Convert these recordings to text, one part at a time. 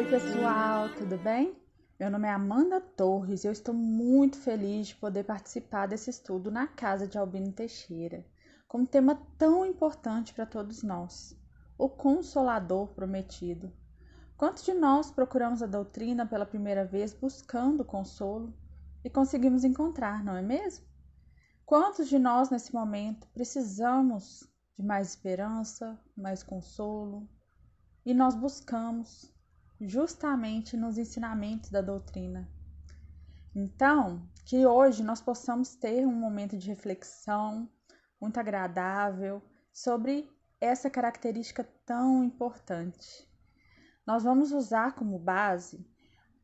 Oi, pessoal, tudo bem? Meu nome é Amanda Torres e eu estou muito feliz de poder participar desse estudo na casa de Albino Teixeira, com um tema tão importante para todos nós, o Consolador Prometido. Quantos de nós procuramos a doutrina pela primeira vez buscando consolo e conseguimos encontrar, não é mesmo? Quantos de nós nesse momento precisamos de mais esperança, mais consolo, e nós buscamos justamente nos ensinamentos da doutrina? Então, que hoje nós possamos ter um momento de reflexão muito agradável sobre essa característica tão importante. Nós vamos usar como base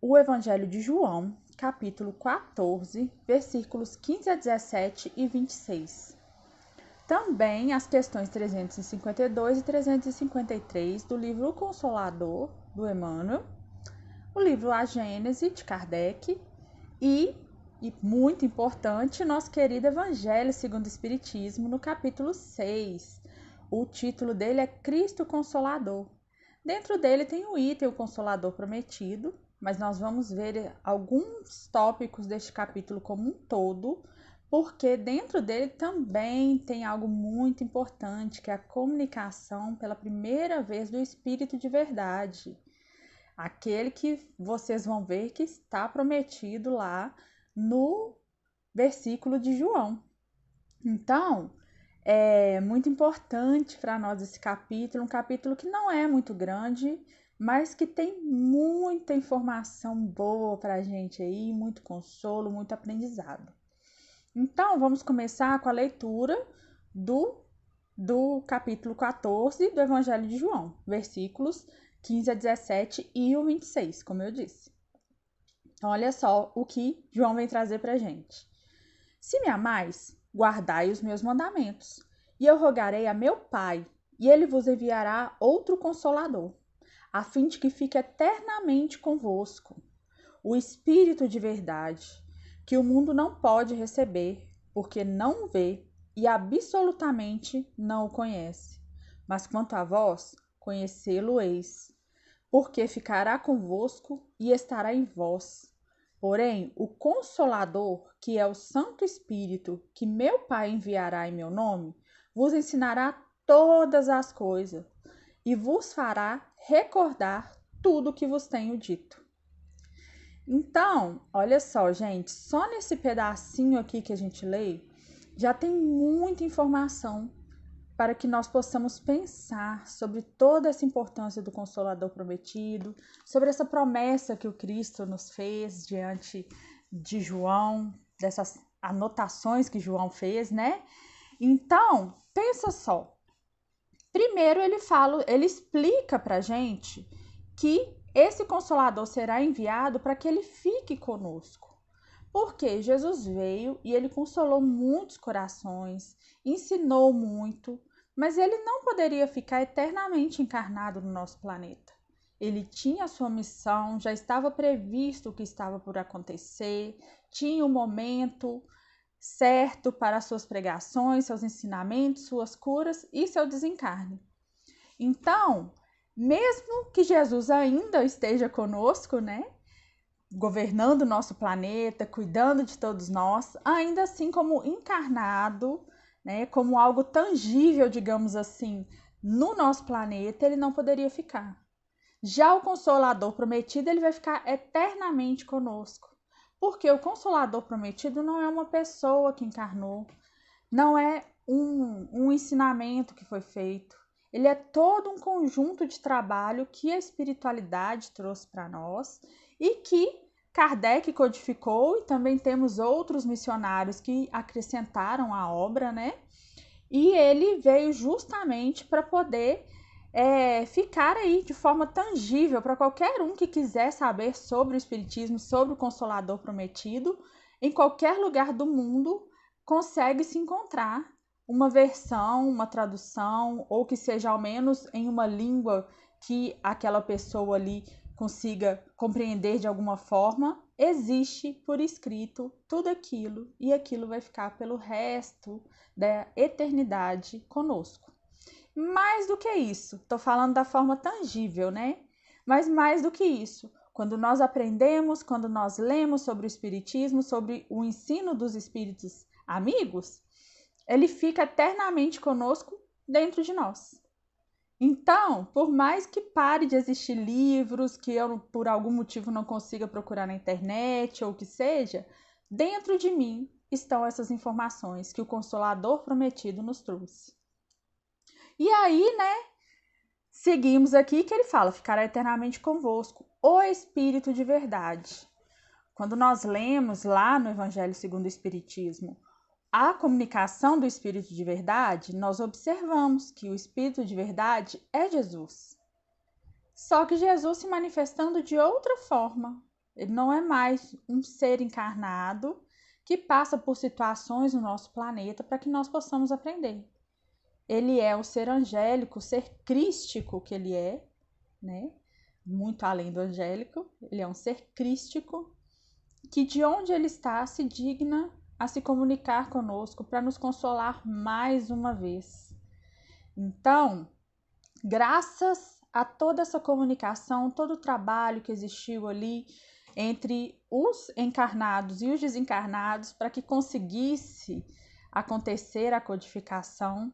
o Evangelho de João, capítulo 14, versículos 15 a 17 e 26. Também as questões 352 e 353 do livro O Consolador, do Emmanuel, o livro A Gênese, de Kardec, e muito importante, nosso querido Evangelho segundo o Espiritismo, no capítulo 6. O título dele é Cristo Consolador. Dentro dele tem o item O Consolador Prometido, mas nós vamos ver alguns tópicos deste capítulo como um todo, porque dentro dele também tem algo muito importante, que é a comunicação pela primeira vez do Espírito de verdade. Aquele que vocês vão ver que está prometido lá no versículo de João. Então, é muito importante para nós esse capítulo, um capítulo que não é muito grande, mas que tem muita informação boa para a gente aí, muito consolo, muito aprendizado. Então, vamos começar com a leitura do capítulo 14 do Evangelho de João, versículos 15 a 17 e o 26, como eu disse. Olha só o que João vem trazer para a gente. Se me amais, guardai os meus mandamentos, e eu rogarei a meu Pai, e ele vos enviará outro Consolador, a fim de que fique eternamente convosco, o Espírito de verdade, que o mundo não pode receber, porque não o vê e absolutamente não o conhece. Mas quanto a vós, conhecê-lo-eis, porque ficará convosco e estará em vós. Porém, o Consolador, que é o Santo Espírito, que meu Pai enviará em meu nome, vos ensinará todas as coisas e vos fará recordar tudo o que vos tenho dito. Então, olha só, gente, só nesse pedacinho aqui que a gente lê, já tem muita informação para que nós possamos pensar sobre toda essa importância do Consolador Prometido, sobre essa promessa que o Cristo nos fez diante de João, dessas anotações que João fez, né? Então, pensa só. Primeiro ele explica para a gente que esse Consolador será enviado para que ele fique conosco. Porque Jesus veio e ele consolou muitos corações, ensinou muito, mas ele não poderia ficar eternamente encarnado no nosso planeta. Ele tinha a sua missão, já estava previsto o que estava por acontecer, tinha o momento certo para suas pregações, seus ensinamentos, suas curas e seu desencarne. Então, mesmo que Jesus ainda esteja conosco, né, governando o nosso planeta, cuidando de todos nós, ainda assim como encarnado, né, como algo tangível, digamos assim, no nosso planeta, ele não poderia ficar. Já o Consolador Prometido, ele vai ficar eternamente conosco, porque o Consolador Prometido não é uma pessoa que encarnou, não é um ensinamento que foi feito, ele é todo um conjunto de trabalho que a espiritualidade trouxe para nós e que Kardec codificou, e também temos outros missionários que acrescentaram a obra, né? E ele veio justamente para poder ficar aí de forma tangível para qualquer um que quiser saber sobre o Espiritismo, sobre o Consolador Prometido, em qualquer lugar do mundo consegue se encontrar uma versão, uma tradução, ou que seja ao menos em uma língua que aquela pessoa ali consiga compreender de alguma forma. Existe por escrito tudo aquilo, e aquilo vai ficar pelo resto da eternidade conosco. Mais do que isso, estou falando da forma tangível, né? Mas mais do que isso, quando nós aprendemos, quando nós lemos sobre o Espiritismo, sobre o ensino dos espíritos amigos, ele fica eternamente conosco dentro de nós. Então, por mais que pare de existir livros, que eu por algum motivo não consiga procurar na internet ou o que seja, dentro de mim estão essas informações que o Consolador prometido nos trouxe. E aí, né, seguimos aqui que ele fala, ficará eternamente convosco, o Espírito de verdade. Quando nós lemos lá no Evangelho segundo o Espiritismo, a comunicação do Espírito de verdade, nós observamos que o Espírito de verdade é Jesus. Só que Jesus se manifestando de outra forma. Ele não é mais um ser encarnado que passa por situações no nosso planeta para que nós possamos aprender. Ele é o ser angélico, o ser crístico que ele é, né? Muito além do angélico. Ele é um ser crístico que de onde ele está se digna a se comunicar conosco para nos consolar mais uma vez. Então, graças a toda essa comunicação, todo o trabalho que existiu ali entre os encarnados e os desencarnados para que conseguisse acontecer a codificação,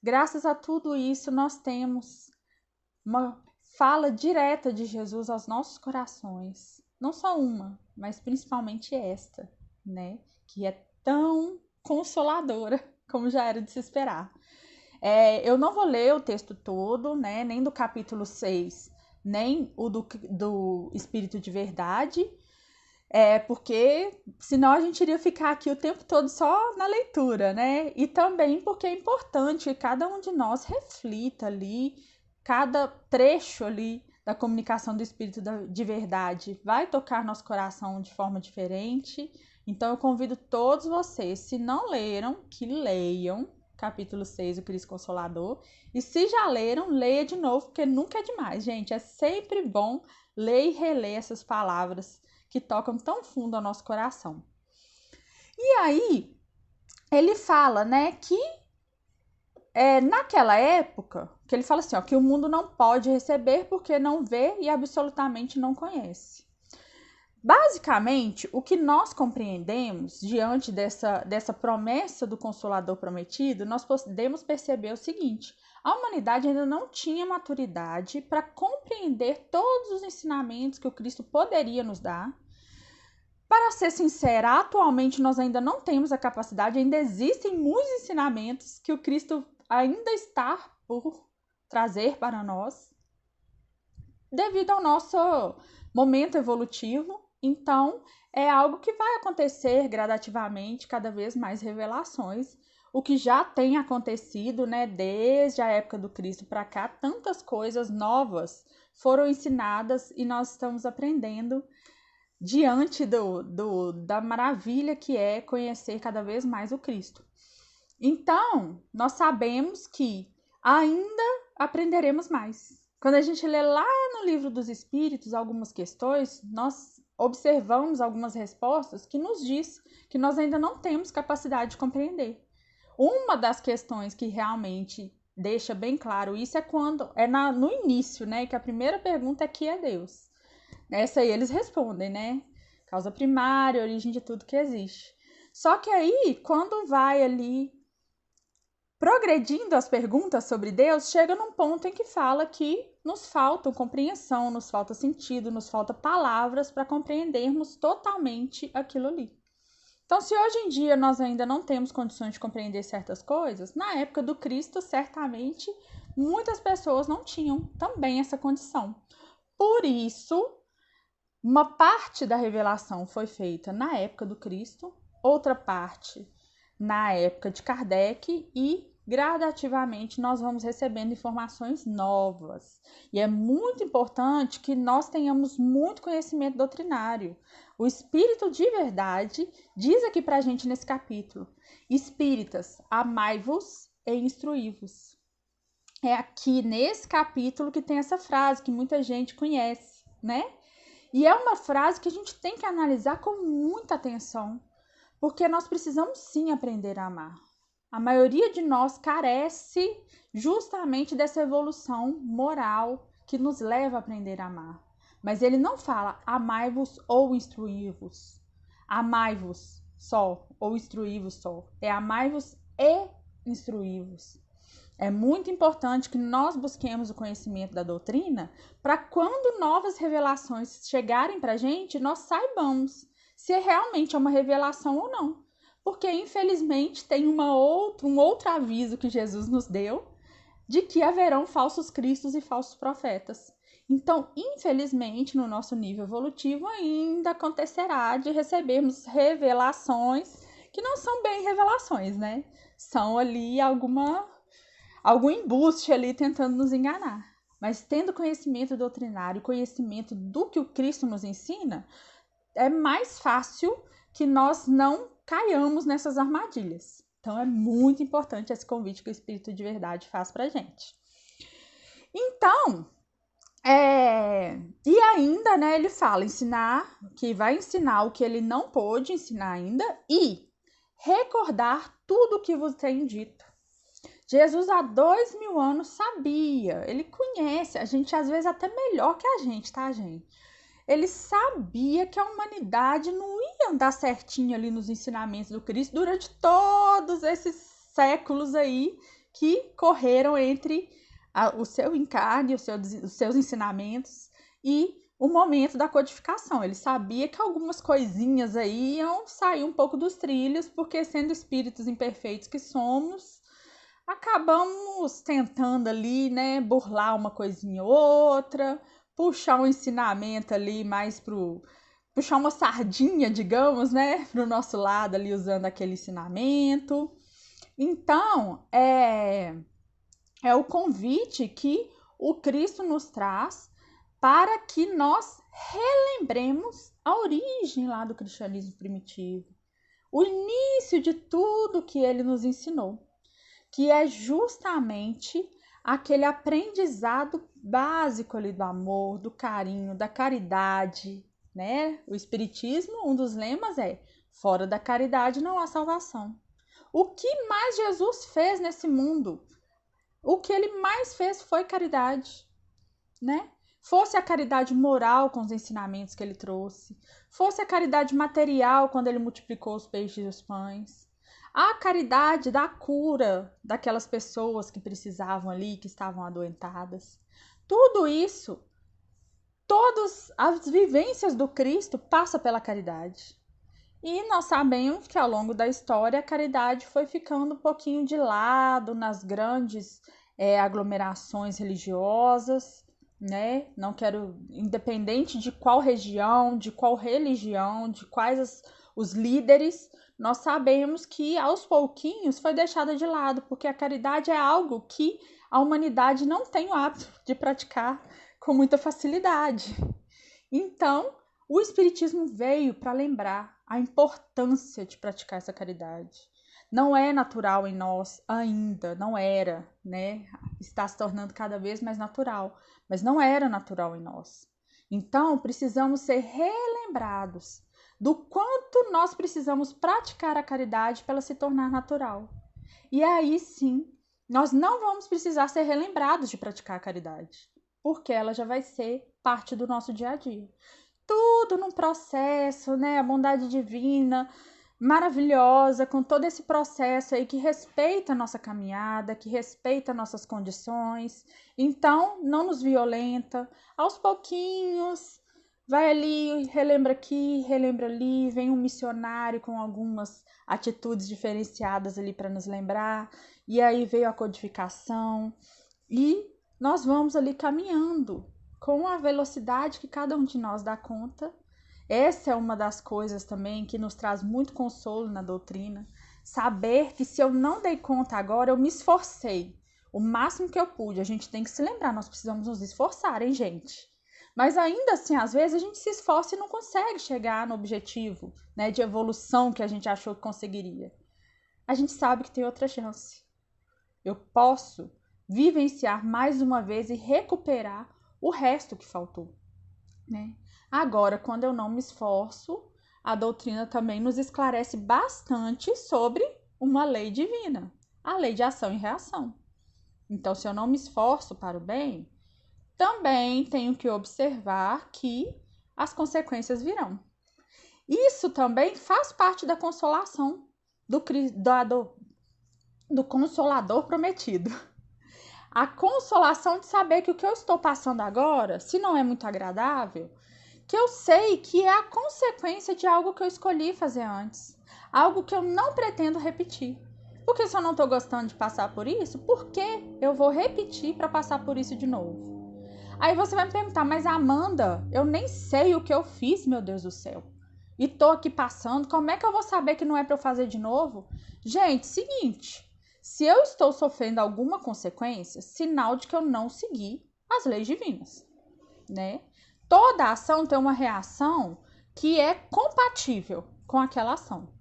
graças a tudo isso nós temos uma fala direta de Jesus aos nossos corações. Não só uma, mas principalmente esta, né? Que é tão consoladora, como já era de se esperar. Eu não vou ler o texto todo, né? Nem do capítulo 6, nem o do Espírito de Verdade, porque senão a gente iria ficar aqui o tempo todo só na leitura, né? E também porque é importante que cada um de nós reflita ali, cada trecho ali da comunicação do Espírito de Verdade vai tocar nosso coração de forma diferente. Então, eu convido todos vocês, se não leram, que leiam capítulo 6, o Cristo Consolador. E se já leram, leia de novo, porque nunca é demais, gente. É sempre bom ler e reler essas palavras que tocam tão fundo ao nosso coração. E aí, ele fala, né, que naquela época, que ele fala assim, ó, que o mundo não pode receber porque não vê e absolutamente não conhece. Basicamente, o que nós compreendemos diante dessa promessa do Consolador prometido, nós podemos perceber o seguinte: a humanidade ainda não tinha maturidade para compreender todos os ensinamentos que o Cristo poderia nos dar. Para ser sincera, atualmente nós ainda não temos a capacidade, ainda existem muitos ensinamentos que o Cristo ainda está por trazer para nós, devido ao nosso momento evolutivo. Então, é algo que vai acontecer gradativamente, cada vez mais revelações, o que já tem acontecido, né, desde a época do Cristo para cá, tantas coisas novas foram ensinadas e nós estamos aprendendo diante da maravilha que é conhecer cada vez mais o Cristo. Então, nós sabemos que ainda aprenderemos mais. Quando a gente lê lá no Livro dos Espíritos algumas questões, nós observamos algumas respostas que nos diz que nós ainda não temos capacidade de compreender. Uma das questões que realmente deixa bem claro isso no início, né? Que a primeira pergunta é: que é Deus? Essa aí eles respondem, né? Causa primária, origem de tudo que existe. Só que aí, quando vai ali progredindo as perguntas sobre Deus, chega num ponto em que fala que nos falta compreensão, nos falta sentido, nos falta palavras para compreendermos totalmente aquilo ali. Então, se hoje em dia nós ainda não temos condições de compreender certas coisas, na época do Cristo, certamente, muitas pessoas não tinham também essa condição. Por isso, uma parte da revelação foi feita na época do Cristo, outra parte na época de Kardec e gradativamente nós vamos recebendo informações novas. E é muito importante que nós tenhamos muito conhecimento doutrinário. O Espírito de Verdade diz aqui pra gente nesse capítulo: Espíritas, amai-vos e instruí-vos. É aqui nesse capítulo que tem essa frase que muita gente conhece, né? E é uma frase que a gente tem que analisar com muita atenção, porque nós precisamos sim aprender a amar. A maioria de nós carece justamente dessa evolução moral, que nos leva a aprender a amar. Mas ele não fala amai-vos ou instruí-vos. Amai-vos só ou instruí-vos só. É amai-vos e instruí-vos. É muito importante que nós busquemos o conhecimento da doutrina para quando novas revelações chegarem para a gente, nós saibamos se realmente é uma revelação ou não. Porque, infelizmente, tem um outro aviso que Jesus nos deu de que haverão falsos cristos e falsos profetas. Então, infelizmente, no nosso nível evolutivo ainda acontecerá de recebermos revelações que não são bem revelações, né? São ali algum embuste ali tentando nos enganar. Mas tendo conhecimento doutrinário, conhecimento do que o Cristo nos ensina, é mais fácil que nós não caiamos nessas armadilhas. Então é muito importante esse convite que o Espírito de Verdade faz pra gente. Então, e ainda, né, ele fala que vai ensinar o que ele não pôde ensinar ainda e recordar tudo o que vos tenho dito. Jesus há 2000 anos sabia, ele conhece a gente às vezes até melhor que a gente, tá, gente? Ele sabia que a humanidade não ia andar certinho ali nos ensinamentos do Cristo durante todos esses séculos aí que correram entre o seu encarne, os seus ensinamentos e o momento da codificação. Ele sabia que algumas coisinhas aí iam sair um pouco dos trilhos, porque sendo espíritos imperfeitos que somos, acabamos tentando ali, né, burlar uma coisinha ou outra, puxar um ensinamento ali mais puxar uma sardinha, digamos, né, pro nosso lado ali usando aquele ensinamento. Então, é o convite que o Cristo nos traz para que nós relembremos a origem lá do cristianismo primitivo, o início de tudo que ele nos ensinou, que é justamente aquele aprendizado básico ali do amor, do carinho, da caridade, né? O Espiritismo, um dos lemas é: fora da caridade não há salvação. O que mais Jesus fez nesse mundo? O que ele mais fez foi caridade, né? Fosse a caridade moral com os ensinamentos que ele trouxe, fosse a caridade material quando ele multiplicou os peixes e os pães, a caridade da cura daquelas pessoas que precisavam ali, que estavam adoentadas. Tudo isso, todas as vivências do Cristo passam pela caridade. E nós sabemos que ao longo da história a caridade foi ficando um pouquinho de lado nas grandes aglomerações religiosas, né? Não quero, independente de qual região, de qual religião, de quais os líderes, nós sabemos que aos pouquinhos foi deixada de lado, porque a caridade é algo que a humanidade não tem o hábito de praticar com muita facilidade. Então, o Espiritismo veio para lembrar a importância de praticar essa caridade. Não é natural em nós ainda, não era, né? Está se tornando cada vez mais natural, mas não era natural em nós. Então, precisamos ser relembrados do quanto nós precisamos praticar a caridade para ela se tornar natural. E aí sim, nós não vamos precisar ser relembrados de praticar a caridade, porque ela já vai ser parte do nosso dia a dia. Tudo num processo, né? A bondade divina maravilhosa, com todo esse processo aí que respeita a nossa caminhada, que respeita nossas condições, então não nos violenta. Aos pouquinhos, vai ali, relembra aqui, relembra ali, vem um missionário com algumas atitudes diferenciadas ali para nos lembrar, e aí veio a codificação, e nós vamos ali caminhando com a velocidade que cada um de nós dá conta. Essa é uma das coisas também que nos traz muito consolo na doutrina, saber que se eu não dei conta agora, eu me esforcei o máximo que eu pude. A gente tem que se lembrar, nós precisamos nos esforçar, hein, gente? Mas ainda assim, às vezes a gente se esforça e não consegue chegar no objetivo, né, de evolução que a gente achou que conseguiria. A gente sabe que tem outra chance. Eu posso vivenciar mais uma vez e recuperar o resto que faltou, né? Agora, quando eu não me esforço, a doutrina também nos esclarece bastante sobre uma lei divina, a lei de ação e reação. Então, se eu não me esforço para o bem, também tenho que observar que as consequências virão. Isso também faz parte da consolação do Consolador prometido. A consolação de saber que o que eu estou passando agora, se não é muito agradável, que eu sei que é a consequência de algo que eu escolhi fazer antes. Algo que eu não pretendo repetir. Porque se eu não estou gostando de passar por isso, por que eu vou repetir para passar por isso de novo? Aí você vai me perguntar, mas Amanda, eu nem sei o que eu fiz, meu Deus do céu. E tô aqui passando, como é que eu vou saber que não é para eu fazer de novo? Gente, seguinte, se eu estou sofrendo alguma consequência, sinal de que eu não segui as leis divinas, né? Toda ação tem uma reação que é compatível com aquela ação.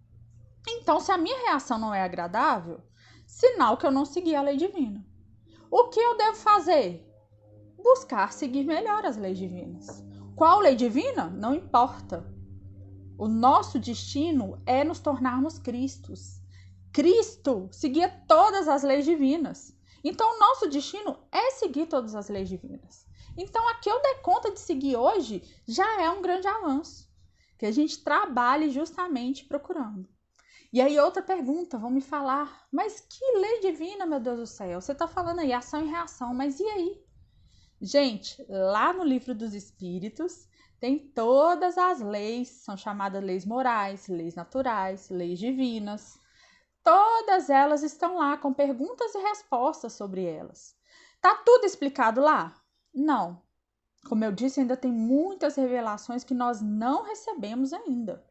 Então, se a minha reação não é agradável, sinal que eu não segui a lei divina. O que eu devo fazer? Buscar seguir melhor as leis divinas. Qual lei divina? Não importa. O nosso destino é nos tornarmos Cristos. Cristo seguia todas as leis divinas. Então, o nosso destino é seguir todas as leis divinas. Então, a que eu der conta de seguir hoje já é um grande avanço. Que a gente trabalhe justamente procurando. E aí, outra pergunta, vão me falar, mas que lei divina, meu Deus do céu? Você está falando aí ação e reação, mas e aí? Gente, lá no Livro dos Espíritos, tem todas as leis, são chamadas leis morais, leis naturais, leis divinas. Todas elas estão lá com perguntas e respostas sobre elas. Tá tudo explicado lá? Não. Como eu disse, ainda tem muitas revelações que nós não recebemos ainda.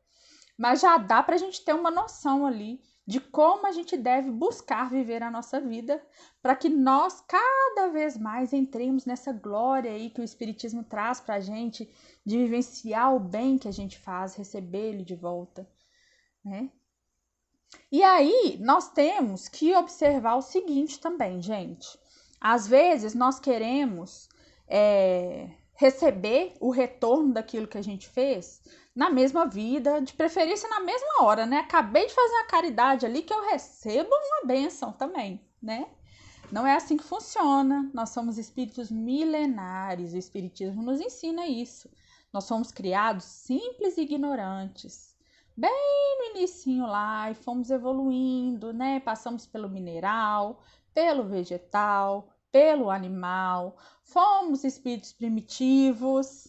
Mas já dá para a gente ter uma noção ali de como a gente deve buscar viver a nossa vida para que nós cada vez mais entremos nessa glória aí que o Espiritismo traz para a gente de vivenciar o bem que a gente faz, receber ele de volta, né? E aí nós temos que observar o seguinte também, gente. Às vezes nós queremos receber o retorno daquilo que a gente fez na mesma vida, de preferência na mesma hora, né? Acabei de fazer uma caridade ali que eu recebo uma bênção também, né? Não é assim que funciona. Nós somos espíritos milenares, o Espiritismo nos ensina isso. Nós somos criados simples e ignorantes, bem no inicinho lá, e fomos evoluindo, né? Passamos pelo mineral, pelo vegetal, pelo animal, fomos espíritos primitivos.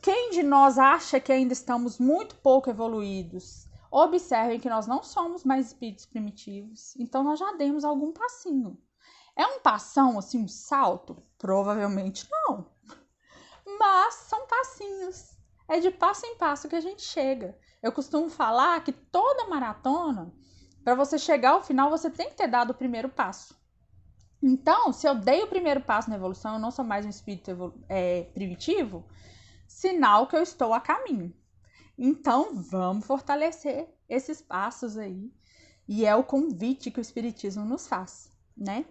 Quem de nós acha que ainda estamos muito pouco evoluídos? Observem que nós não somos mais espíritos primitivos, então nós já demos algum passinho. É um passão, assim, um salto? Provavelmente não. Mas são passinhos. É de passo em passo que a gente chega. Eu costumo falar que toda maratona, para você chegar ao final, você tem que ter dado o primeiro passo. Então, se eu dei o primeiro passo na evolução, eu não sou mais um espírito primitivo, sinal que eu estou a caminho. Então, vamos fortalecer esses passos aí. E é o convite que o Espiritismo nos faz, né?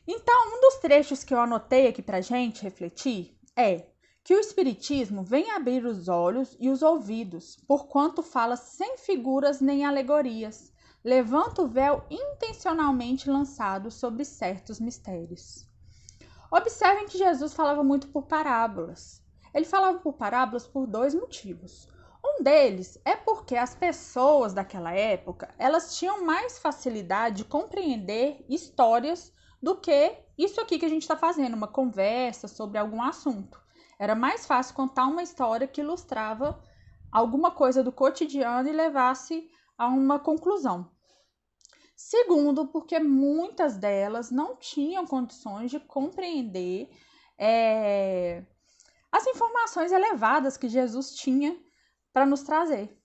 Então, um dos trechos que eu anotei aqui pra gente refletir é que o Espiritismo vem abrir os olhos e os ouvidos, porquanto fala sem figuras nem alegorias, levanta o véu intencionalmente lançado sobre certos mistérios. Observem que Jesus falava muito por parábolas. Ele falava por parábolas por dois motivos. Um deles é porque as pessoas daquela época, elas tinham mais facilidade de compreender histórias do que isso aqui que a gente está fazendo, uma conversa sobre algum assunto. Era mais fácil contar uma história que ilustrava alguma coisa do cotidiano e levasse a uma conclusão. Segundo, porque muitas delas não tinham condições de compreender as informações elevadas que Jesus tinha para nos trazer.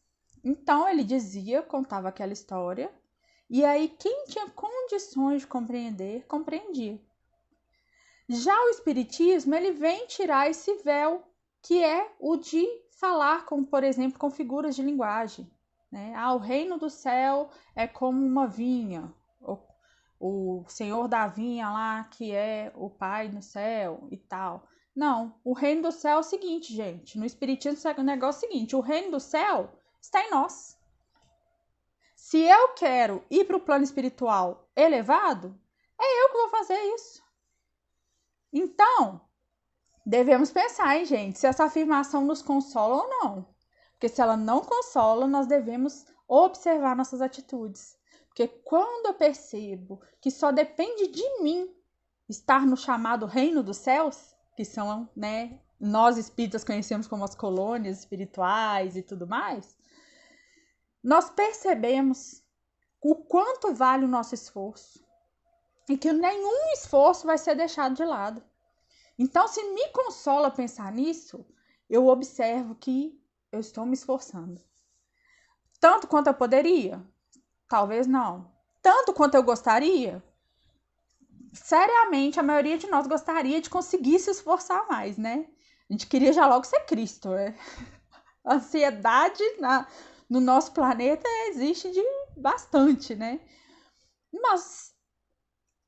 Então ele dizia, contava aquela história, e aí quem tinha condições de compreender, compreendia. Já o Espiritismo, ele vem tirar esse véu, que é o de falar, por exemplo, com figuras de linguagem. Né? O reino do céu é como uma vinha, o senhor da vinha lá, que é o pai no céu e tal. Não, o reino do céu é o seguinte, gente, no Espiritismo o negócio é o seguinte, o reino do céu está em nós. Se eu quero ir para o plano espiritual elevado, é eu que vou fazer isso. Então, devemos pensar, hein, gente, se essa afirmação nos consola ou não. Porque se ela não consola, nós devemos observar nossas atitudes. Porque quando eu percebo que só depende de mim estar no chamado reino dos céus, que são, né, nós espíritas conhecemos como as colônias espirituais e tudo mais, nós percebemos o quanto vale o nosso esforço e que nenhum esforço vai ser deixado de lado. Então, se me consola pensar nisso, eu observo que eu estou me esforçando. Tanto quanto eu poderia? Talvez não. Tanto quanto eu gostaria? Seriamente, a maioria de nós gostaria de conseguir se esforçar mais, né? A gente queria já logo ser Cristo, né? A ansiedade no nosso planeta existe de bastante, né? Mas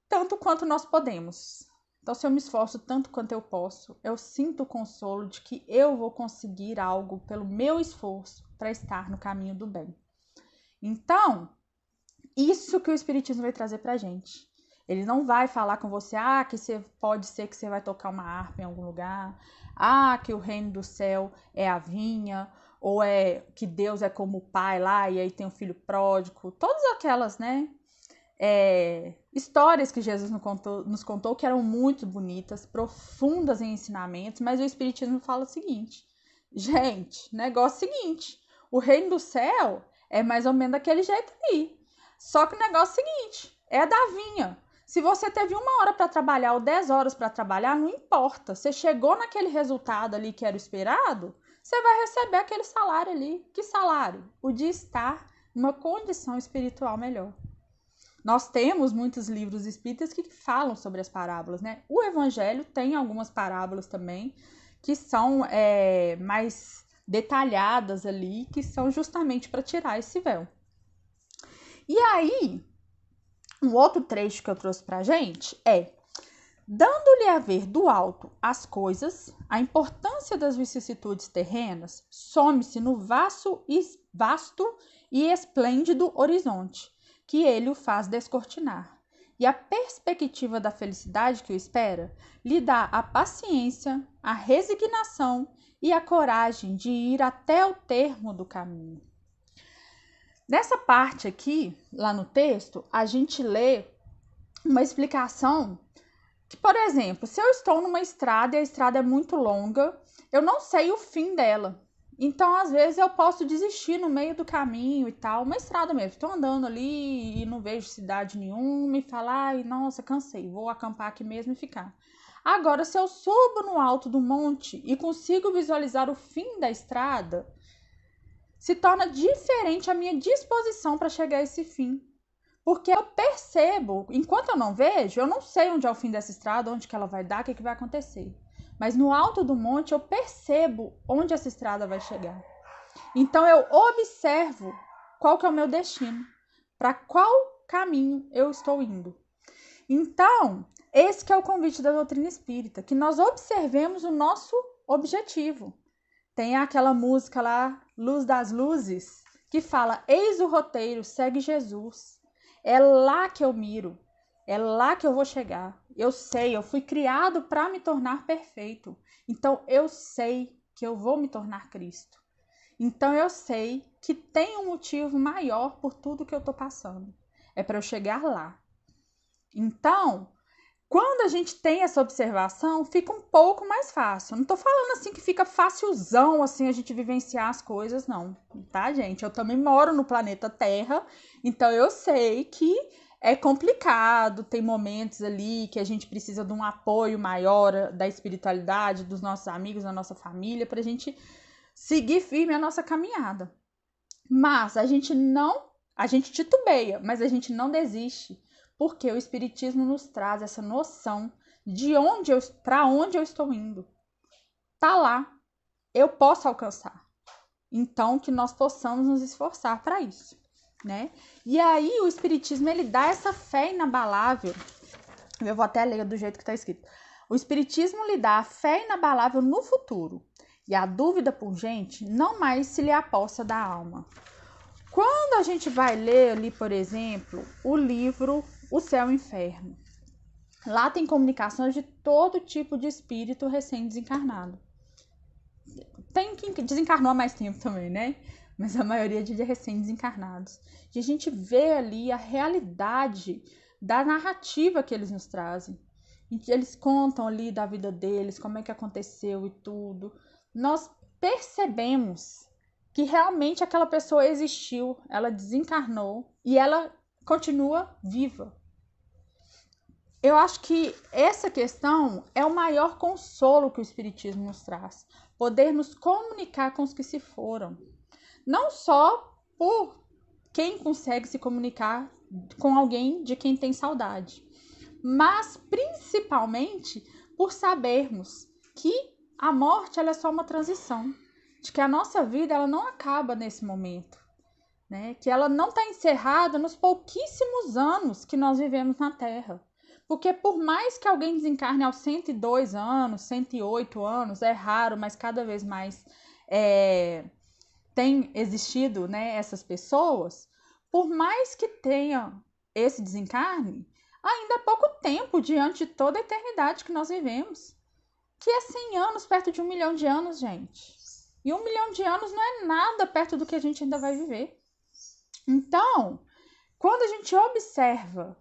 tanto quanto nós podemos. Então, se eu me esforço tanto quanto eu posso, eu sinto o consolo de que eu vou conseguir algo pelo meu esforço para estar no caminho do bem. Então, isso que o Espiritismo vai trazer pra gente. Ele não vai falar com você, que você pode ser que você vai tocar uma harpa em algum lugar, que o reino do céu é a vinha, ou é que Deus é como o pai lá, e aí tem o filho pródigo, todas aquelas, né, histórias que Jesus nos contou que eram muito bonitas, profundas em ensinamentos, mas o Espiritismo fala o seguinte, gente, negócio seguinte, o reino do céu é mais ou menos daquele jeito ali, só que o negócio seguinte, é da vinha. Se você teve 1 hora para trabalhar ou 10 horas para trabalhar, não importa. Você chegou naquele resultado ali que era o esperado, você vai receber aquele salário ali. Que salário? O de estar numa condição espiritual melhor. Nós temos muitos livros espíritas que falam sobre as parábolas, né? O Evangelho tem algumas parábolas também que são mais detalhadas ali, que são justamente para tirar esse véu. E aí, um outro trecho que eu trouxe pra gente é: dando-lhe a ver do alto as coisas, a importância das vicissitudes terrenas some-se no vasto e esplêndido horizonte, que ele o faz descortinar. E a perspectiva da felicidade que o espera lhe dá a paciência, a resignação e a coragem de ir até o termo do caminho. Nessa parte aqui, lá no texto, a gente lê uma explicação que, por exemplo, se eu estou numa estrada e a estrada é muito longa, eu não sei o fim dela. Então, às vezes, eu posso desistir no meio do caminho e tal. Uma estrada mesmo. Estou andando ali e não vejo cidade nenhuma e falar, nossa, cansei, vou acampar aqui mesmo e ficar. Agora, se eu subo no alto do monte e consigo visualizar o fim da estrada, se torna diferente a minha disposição para chegar a esse fim. Porque eu percebo, enquanto eu não vejo, eu não sei onde é o fim dessa estrada, onde que ela vai dar, o que vai acontecer. Mas no alto do monte eu percebo onde essa estrada vai chegar. Então eu observo qual que é o meu destino, para qual caminho eu estou indo. Então, esse que é o convite da doutrina espírita, que nós observemos o nosso objetivo. Tem aquela música lá, Luz das Luzes, que fala, eis o roteiro, segue Jesus. É lá que eu miro, é lá que eu vou chegar. Eu sei, eu fui criado para me tornar perfeito. Então, eu sei que eu vou me tornar Cristo. Então, eu sei que tem um motivo maior por tudo que eu estou passando. É para eu chegar lá. Então, quando a gente tem essa observação, fica um pouco mais fácil. Não tô falando assim que fica facilzão assim a gente vivenciar as coisas, não, tá, gente? Eu também moro no planeta Terra, então eu sei que é complicado, tem momentos ali que a gente precisa de um apoio maior da espiritualidade, dos nossos amigos, da nossa família, pra gente seguir firme a nossa caminhada. Mas a gente titubeia, mas a gente não desiste. Porque o Espiritismo nos traz essa noção de para onde eu estou indo. Tá lá, eu posso alcançar. Então, que nós possamos nos esforçar para isso, né? E aí, o Espiritismo, ele dá essa fé inabalável. Eu vou até ler do jeito que está escrito. O Espiritismo lhe dá a fé inabalável no futuro. E a dúvida pungente não mais se lhe aposta da alma. Quando a gente vai ler ali, por exemplo, o livro O Céu e o Inferno, Lá tem comunicações de todo tipo de espírito recém-desencarnado. Tem quem desencarnou há mais tempo também, né? Mas a maioria de recém-desencarnados. E a gente vê ali a realidade da narrativa que eles nos trazem. Eles contam ali da vida deles, como é que aconteceu e tudo. Nós percebemos que realmente aquela pessoa existiu, ela desencarnou e ela continua viva. Eu acho que essa questão é o maior consolo que o Espiritismo nos traz. Poder nos comunicar com os que se foram. Não só por quem consegue se comunicar com alguém de quem tem saudade, mas principalmente por sabermos que a morte ela é só uma transição, de que a nossa vida ela não acaba nesse momento, né? Que ela não está encerrada nos pouquíssimos anos que nós vivemos na Terra. Porque por mais que alguém desencarne aos 102 anos, 108 anos, é raro, mas cada vez mais tem existido, né, essas pessoas, por mais que tenha esse desencarne, ainda é pouco tempo diante de toda a eternidade que nós vivemos. Que é 100 anos perto de 1 milhão de anos, gente. E 1 milhão de anos não é nada perto do que a gente ainda vai viver. Então, quando a gente observa,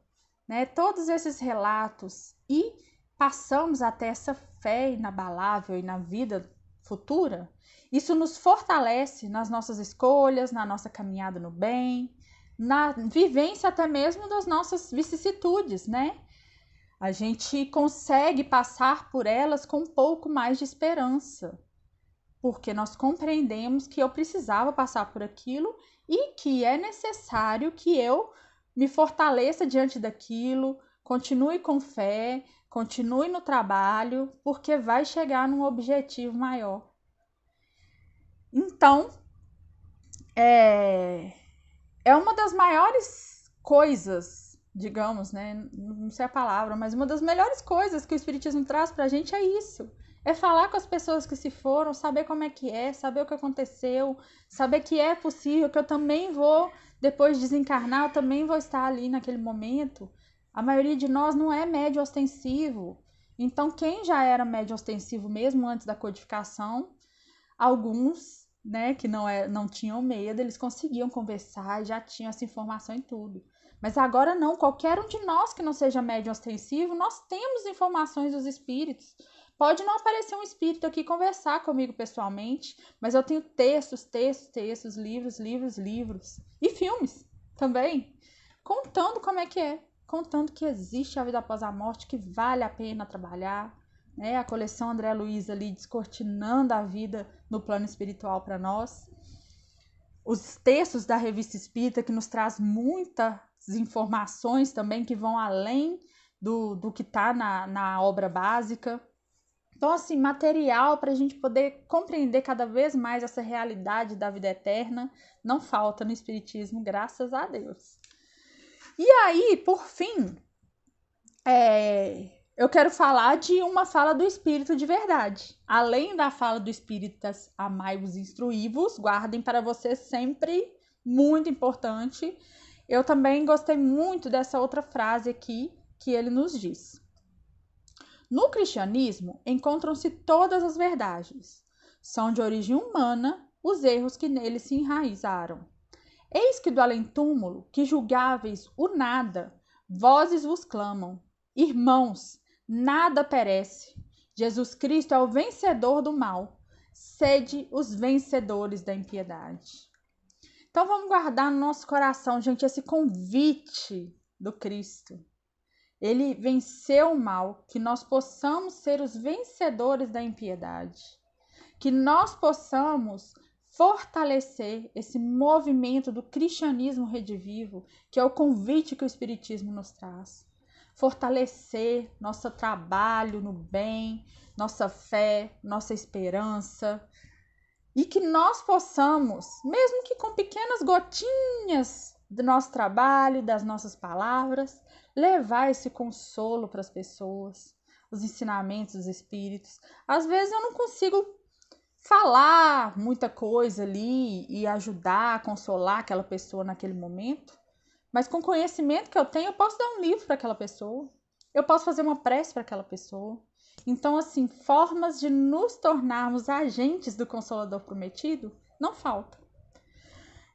né, todos esses relatos e passamos até essa fé inabalável e na vida futura, isso nos fortalece nas nossas escolhas, na nossa caminhada no bem, na vivência até mesmo das nossas vicissitudes, né? A gente consegue passar por elas com um pouco mais de esperança, porque nós compreendemos que eu precisava passar por aquilo e que é necessário que eu me fortaleça diante daquilo, continue com fé, continue no trabalho, porque vai chegar num objetivo maior. Então, é uma das maiores coisas, digamos, né? Não sei a palavra, mas uma das melhores coisas que o Espiritismo traz pra gente é isso. É falar com as pessoas que se foram, saber como é que é, saber o que aconteceu, saber que é possível, que eu também vou, depois de desencarnar, eu também vou estar ali naquele momento. A maioria de nós não é médio ostensivo. Então, quem já era médio ostensivo mesmo antes da codificação, alguns, né, que não tinham medo, eles conseguiam conversar, já tinham essa informação em tudo. Mas agora não, qualquer um de nós que não seja médium ostensivo, nós temos informações dos espíritos. Pode não aparecer um espírito aqui conversar comigo pessoalmente, mas eu tenho textos, livros e filmes também, contando como é que é, contando que existe a vida após a morte, que vale a pena trabalhar, né? A coleção André Luiz ali descortinando a vida no plano espiritual para nós. Os textos da Revista Espírita que nos traz muitas informações também que vão além do que está na obra básica. Então, assim, material para a gente poder compreender cada vez mais essa realidade da vida eterna não falta no Espiritismo, graças a Deus. E aí, por fim, eu quero falar de uma fala do Espírito de verdade. Além da fala do Espíritas, amai-vos e instruí-vos, guardem para vocês sempre, muito importante. Eu também gostei muito dessa outra frase aqui que ele nos diz. No cristianismo, encontram-se todas as verdades. São de origem humana os erros que nele se enraizaram. Eis que do além-túmulo, que julgáveis o nada, vozes vos clamam. Irmãos, nada perece. Jesus Cristo é o vencedor do mal. Sede os vencedores da impiedade. Então vamos guardar no nosso coração, gente, esse convite do Cristo. Ele venceu o mal, que nós possamos ser os vencedores da impiedade. Que nós possamos fortalecer esse movimento do cristianismo redivivo, que é o convite que o Espiritismo nos traz. Fortalecer nosso trabalho no bem, nossa fé, nossa esperança. E que nós possamos, mesmo que com pequenas gotinhas do nosso trabalho, das nossas palavras, levar esse consolo para as pessoas, os ensinamentos dos espíritos. Às vezes eu não consigo falar muita coisa ali e ajudar, consolar aquela pessoa naquele momento, mas com o conhecimento que eu tenho, eu posso dar um livro para aquela pessoa. eu posso fazer uma prece para aquela pessoa. Então, assim, formas de nos tornarmos agentes do Consolador Prometido não faltam.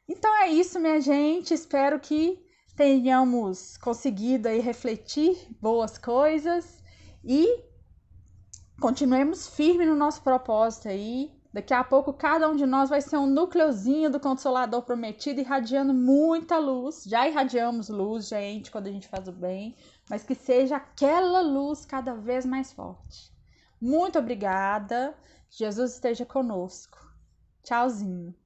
Então é isso, minha gente. Espero que tenhamos conseguido aí refletir boas coisas e continuemos firmes no nosso propósito aí. Daqui a pouco cada um de nós vai ser um núcleozinho do Consolador Prometido, irradiando muita luz. Já irradiamos luz, gente, quando a gente faz o bem, mas que seja aquela luz cada vez mais forte. Muito obrigada. Jesus esteja conosco. Tchauzinho.